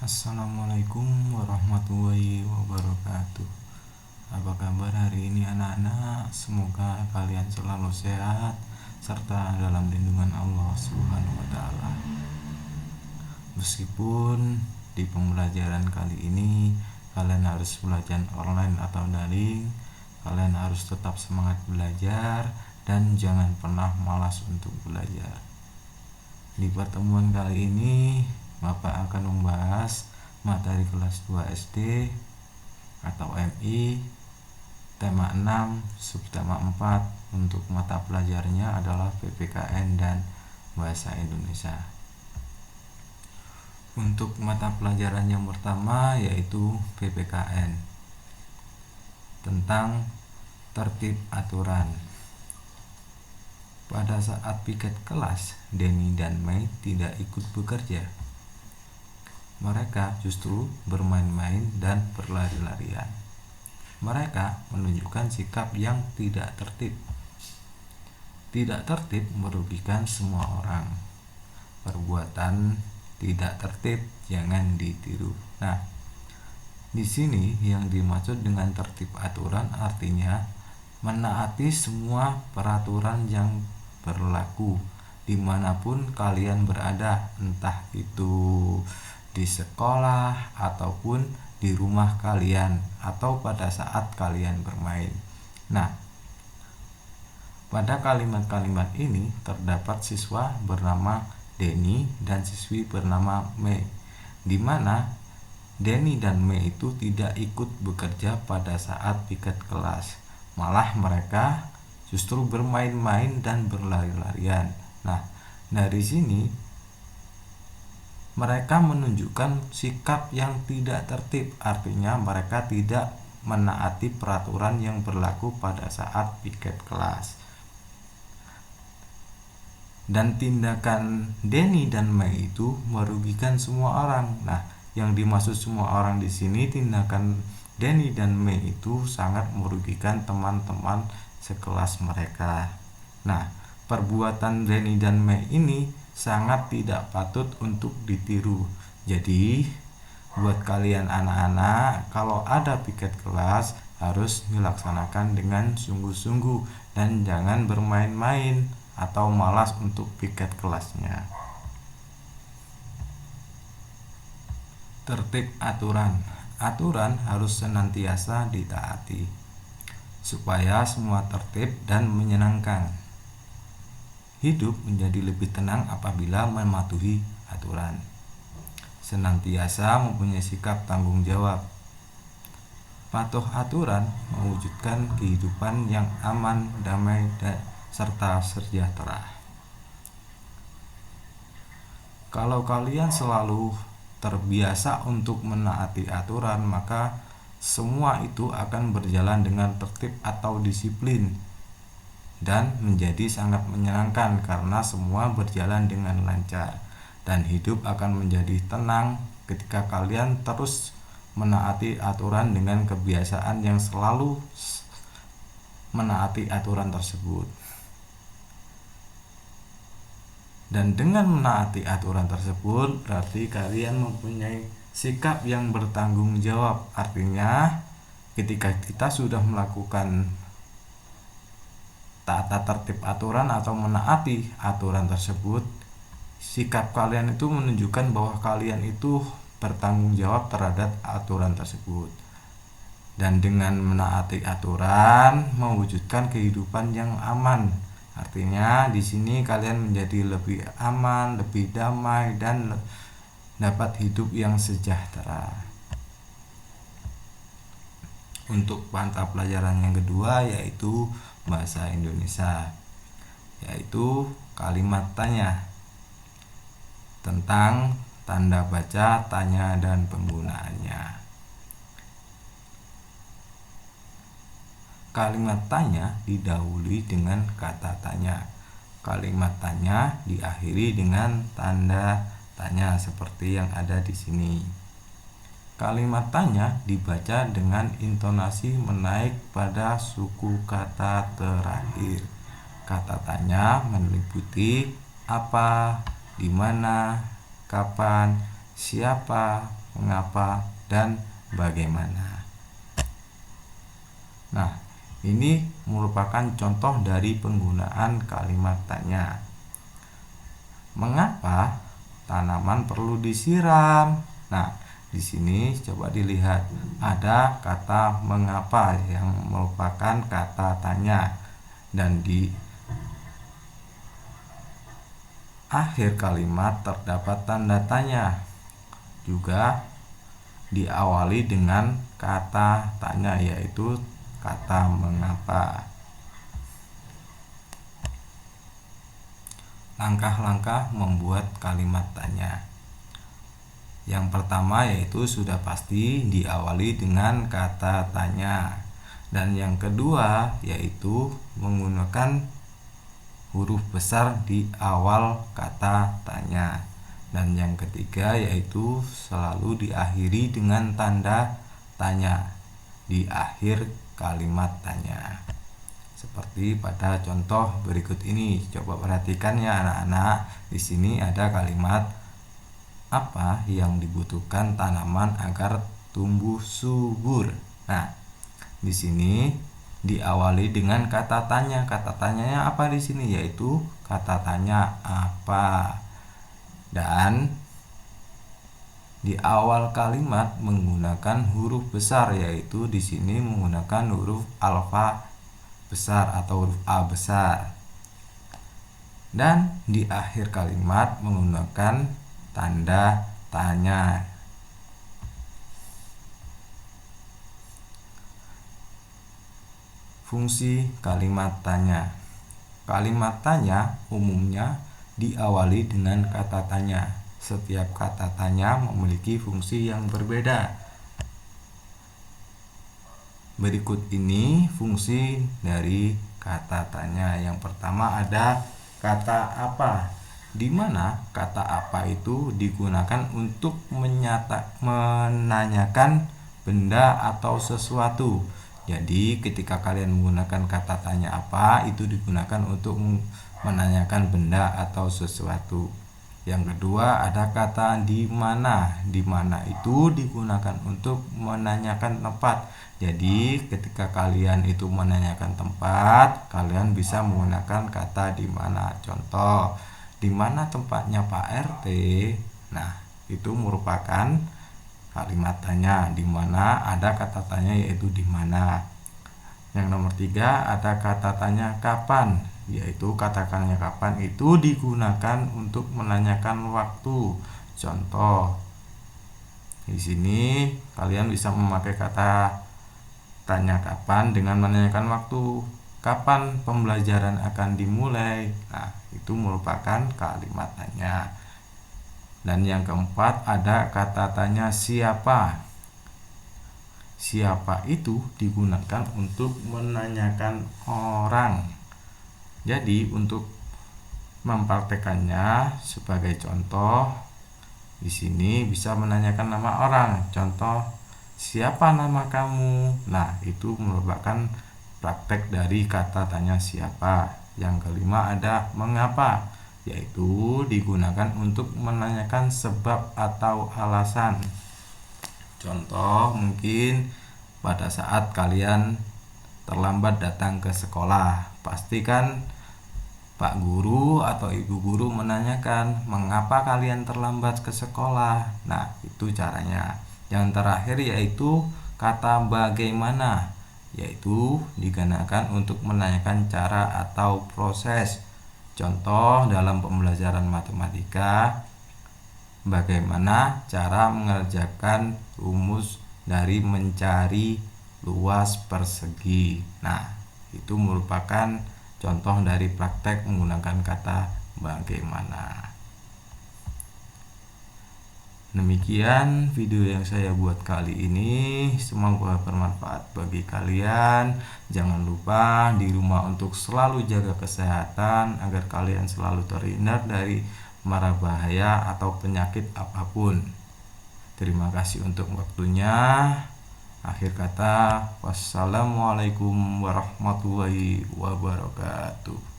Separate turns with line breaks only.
Assalamualaikum warahmatullahi wabarakatuh. Apa kabar hari ini anak-anak? Semoga kalian selalu sehat serta dalam lindungan Allah Subhanahu wa taala. Meskipun di pembelajaran kali ini kalian harus belajar online atau daring, kalian harus tetap semangat belajar dan jangan pernah malas untuk belajar. Di pertemuan kali ini Bapak akan membahas materi kelas 2 SD atau MI tema 6 subtema 4. Untuk mata pelajarnya adalah PPKN dan Bahasa Indonesia. Untuk mata pelajaran yang pertama yaitu PPKN tentang tertib aturan. Pada saat piket kelas, Denny dan Mei tidak ikut bekerja. Mereka justru bermain-main dan berlari-larian. Mereka menunjukkan sikap yang tidak tertib. Tidak tertib merugikan semua orang. Perbuatan tidak tertib jangan ditiru. Nah, di sini yang dimaksud dengan tertib aturan artinya menaati semua peraturan yang berlaku dimanapun kalian berada, entah itu di sekolah ataupun di rumah kalian atau pada saat kalian bermain. Nah, pada kalimat-kalimat ini terdapat siswa bernama Denny dan siswi bernama Mei, di mana Denny dan Mei itu tidak ikut bekerja pada saat piket kelas. Malah mereka justru bermain-main dan berlari-larian. Nah, dari sini mereka menunjukkan sikap yang tidak tertib, artinya mereka tidak menaati peraturan yang berlaku pada saat piket kelas. Dan tindakan Denny dan Mei itu merugikan semua orang. Nah, yang dimaksud semua orang di sini tindakan Denny dan Mei itu sangat merugikan teman-teman sekelas mereka. Nah, perbuatan Denny dan Mei ini sangat tidak patut untuk ditiru. Jadi, buat kalian anak-anak, kalau ada piket kelas harus dilaksanakan dengan sungguh-sungguh dan jangan bermain-main atau malas untuk piket kelasnya. Tertib aturan. Aturan harus senantiasa ditaati supaya semua tertib dan menyenangkan. Hidup menjadi lebih tenang apabila mematuhi aturan. Senantiasa mempunyai sikap tanggung jawab. Patuh aturan mewujudkan kehidupan yang aman, damai, dan serta sejahtera. Kalau kalian selalu terbiasa untuk menaati aturan, maka semua itu akan berjalan dengan tertib atau disiplin dan menjadi sangat menyenangkan karena semua berjalan dengan lancar, dan hidup akan menjadi tenang ketika kalian terus menaati aturan dengan kebiasaan yang selalu menaati aturan tersebut. Dan dengan menaati aturan tersebut berarti kalian mempunyai sikap yang bertanggung jawab. Artinya ketika kita sudah melakukan tata tertib aturan atau menaati aturan tersebut, sikap kalian itu menunjukkan bahwa kalian itu bertanggung jawab terhadap aturan tersebut. Dan dengan menaati aturan mewujudkan kehidupan yang aman. Artinya di sini kalian menjadi lebih aman, lebih damai, dan dapat hidup yang sejahtera. Untuk mata pelajaran yang kedua yaitu Bahasa Indonesia, yaitu kalimat tanya tentang tanda baca tanya dan penggunaannya. Kalimat tanya didahului dengan kata tanya. Kalimat tanya diakhiri dengan tanda tanya seperti yang ada di sini. Kalimat tanya dibaca dengan intonasi menaik pada suku kata terakhir. Kata tanya meliputi apa, di mana, kapan, siapa, mengapa, dan bagaimana. Nah, ini merupakan contoh dari penggunaan kalimat tanya. Mengapa tanaman perlu disiram? Nah, di sini coba dilihat ada kata mengapa yang merupakan kata tanya, dan di akhir kalimat terdapat tanda tanya. Juga diawali dengan kata tanya, yaitu kata mengapa. Langkah-langkah membuat kalimat tanya. Yang pertama yaitu sudah pasti diawali dengan kata tanya. Dan yang kedua yaitu menggunakan huruf besar di awal kata tanya. Dan yang ketiga yaitu selalu diakhiri dengan tanda tanya di akhir kalimat tanya. Seperti pada contoh berikut ini. Coba perhatikan ya anak-anak. Di sini ada kalimat apa yang dibutuhkan tanaman agar tumbuh subur. Nah, di sini diawali dengan kata tanya. Kata tanyanya apa di sini? Yaitu kata tanya apa. Dan di awal kalimat menggunakan huruf besar, yaitu di sini menggunakan huruf alfa besar atau huruf A besar. Dan di akhir kalimat menggunakan tanda tanya. Fungsi kalimat tanya. Kalimat tanya umumnya diawali dengan kata tanya. Setiap kata tanya memiliki fungsi yang berbeda. Berikut ini fungsi dari kata tanya. Yang pertama ada kata apa, di mana kata apa itu digunakan untuk menanyakan benda atau sesuatu. Jadi ketika kalian menggunakan kata tanya apa, itu digunakan untuk menanyakan benda atau sesuatu. Yang kedua ada kata di mana. Di mana itu digunakan untuk menanyakan tempat. Jadi ketika kalian itu menanyakan tempat, kalian bisa menggunakan kata di mana. Contoh, di mana tempatnya Pak RT? Nah, itu merupakan kalimat tanya. Di mana ada kata tanya yaitu di mana. Yang nomor 3 ada kata tanya kapan, yaitu kata tanya kapan itu digunakan untuk menanyakan waktu. Contoh, di sini kalian bisa memakai kata tanya kapan dengan menanyakan waktu. Kapan pembelajaran akan dimulai? Nah, itu merupakan kalimat tanya. Dan yang keempat ada kata tanya siapa. Siapa itu digunakan untuk menanyakan orang. Jadi untuk mempraktekannya sebagai contoh, di sini bisa menanyakan nama orang. Contoh, siapa nama kamu? Nah, itu merupakan praktek dari kata tanya siapa. Yang kelima ada mengapa, yaitu digunakan untuk menanyakan sebab atau alasan. Contoh, mungkin pada saat kalian terlambat datang ke sekolah, pastikan Pak Guru atau Ibu Guru menanyakan mengapa kalian terlambat ke sekolah. Nah, itu caranya. Yang terakhir yaitu kata bagaimana, yaitu digunakan untuk menanyakan cara atau proses. Contoh dalam pembelajaran matematika, bagaimana cara mengerjakan rumus dari mencari luas persegi. Nah, itu merupakan contoh dari praktek menggunakan kata bagaimana. Demikian video yang saya buat kali ini, semoga bermanfaat bagi kalian. Jangan lupa di rumah untuk selalu jaga kesehatan agar kalian selalu terhindar dari mara bahaya atau penyakit apapun. Terima kasih untuk waktunya. Akhir kata, wassalamualaikum warahmatullahi wabarakatuh.